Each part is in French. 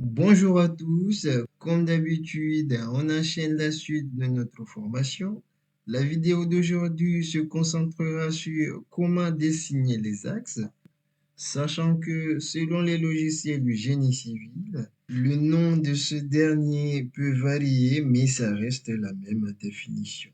Bonjour à tous, comme d'habitude, on enchaîne la suite de notre formation. La vidéo d'aujourd'hui se concentrera sur comment dessiner les axes, sachant que selon les logiciels du génie civil, le nom de ce dernier peut varier, mais ça reste la même définition.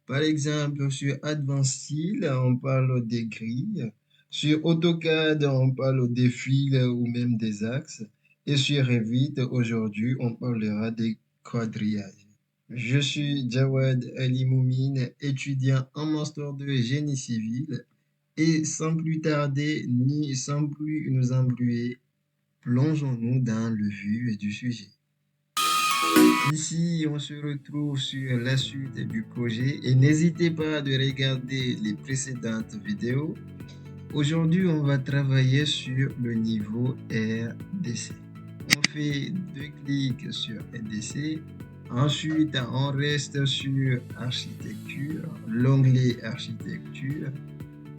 Par exemple, sur Advanced Style, on parle des grilles. Sur AutoCAD, on parle des fils ou même des axes. Et sur Revit, aujourd'hui, on parlera des quadrillages. Je suis Jawad Ali Moumine, étudiant en master de génie civil. Et sans plus tarder, ni sans plus nous embrouiller, plongeons-nous dans le vif du sujet. Ici, on se retrouve sur la suite du projet et n'hésitez pas de regarder les précédentes vidéos. Aujourd'hui, on va travailler sur le niveau RDC. On fait deux clics sur RDC. Ensuite, on reste sur architecture, l'onglet architecture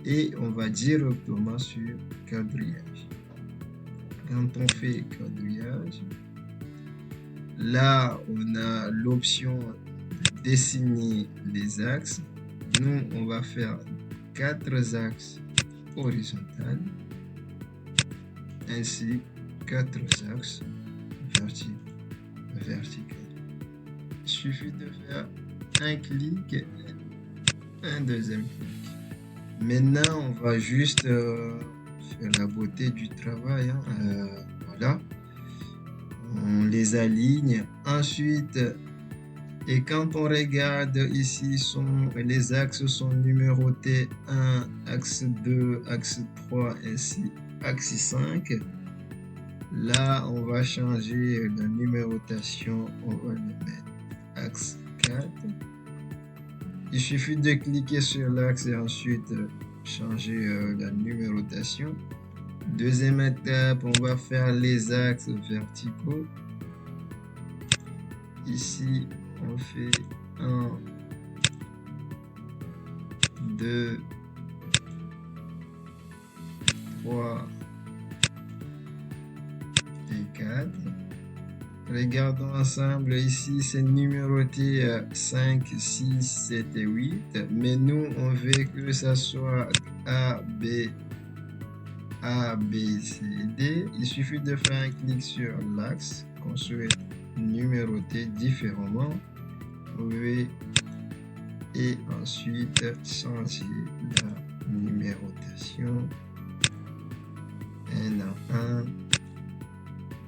et on va directement sur quadrillage. Quand on fait quadrillage, là, on a l'option de dessiner les axes. Nous, on va faire 4 axes horizontaux, ainsi 4 axes verticaux. Il suffit de faire un clic et un deuxième clic. Maintenant, on va juste faire la beauté du travail. Voilà. On les aligne. Ensuite, et quand on regarde ici, les axes sont numérotés 1, axe 2, axe 3, ainsi axe 5. Là, on va changer la numérotation. On va le mettre axe 4. Il suffit de cliquer sur l'axe et ensuite changer la numérotation. Deuxième étape, on va faire les axes verticaux. Ici, on fait 1, 2, 3 et 4. Regardons ensemble, ici c'est numéroté 5, 6, 7 et 8. Mais nous, on veut que ça soit A, B, C, D. Il suffit de faire un clic sur l'axe qu'on souhaite numéroter différemment. Et ensuite changer la numérotation 1 à 1.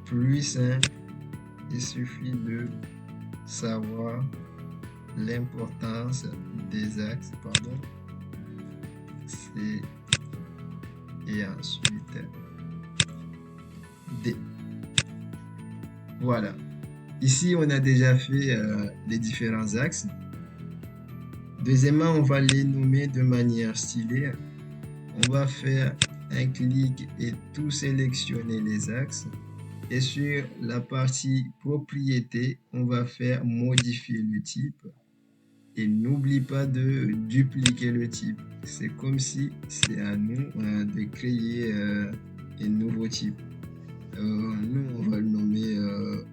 Plus simple, il suffit de savoir l'importance des axes, C et ensuite D. Voilà. Ici, on a déjà fait les différents axes. Deuxièmement, on va les nommer de manière stylée. On va faire un clic et tout sélectionner les axes. Et sur la partie propriété, on va faire modifier le type. Et n'oublie pas de dupliquer le type. C'est comme si c'est à nous de créer un nouveau type. Nous, on va le nommer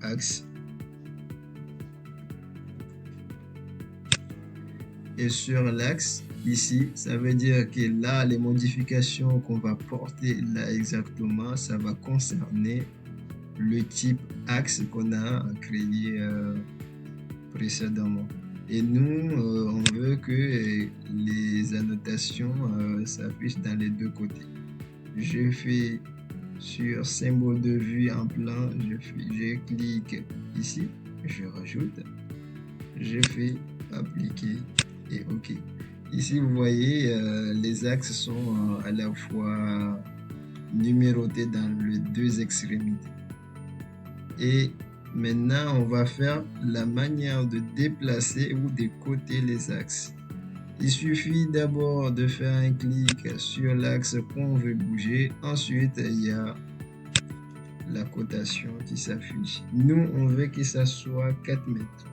axe. Et sur l'axe, ici, ça veut dire que là, les modifications qu'on va porter là exactement, ça va concerner le type axe qu'on a créé précédemment. Et nous, on veut que les annotations s'affichent dans les deux côtés. Je fais sur symbole de vue en plan, je clique ici, je rajoute, je fais appliquer et OK. Ici, vous voyez, les axes sont à la fois numérotés dans les deux extrémités. Et maintenant, on va faire la manière de déplacer ou de coter les axes. Il suffit d'abord de faire un clic sur l'axe qu'on veut bouger. Ensuite, il y a la cotation qui s'affiche. Nous, on veut que ça soit 4 mètres.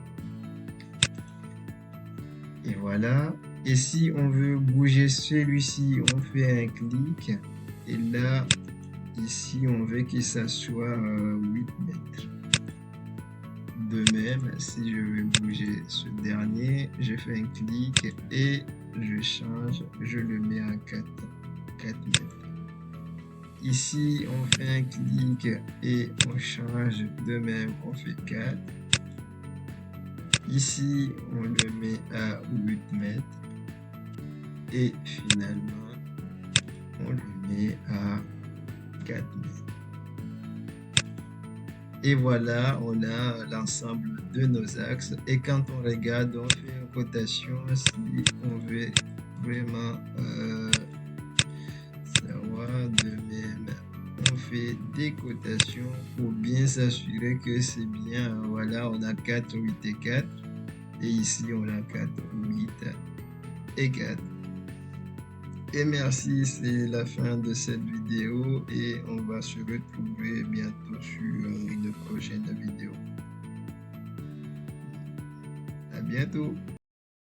Et voilà. Et si on veut bouger celui-ci, on fait un clic. Et là, ici, on veut que ça soit 8 mètres. De même, si je veux bouger ce dernier, je fais un clic et je change, je le mets à 4 mètres. Ici, on fait un clic et on change. De même, on fait 4. Ici, on le met à 8 mètres. Et finalement, on le met à 4 mètres. Et voilà, on a l'ensemble de nos axes. Et quand on regarde, on fait une rotation si on veut vraiment savoir. De même, on fait des cotations pour bien s'assurer que c'est bien. Voilà, on a 4, 8 et 4. Et ici, on a 4, 8 et 4. Et merci, c'est la fin de cette vidéo et on va se retrouver bientôt sur une prochaine vidéo. À bientôt.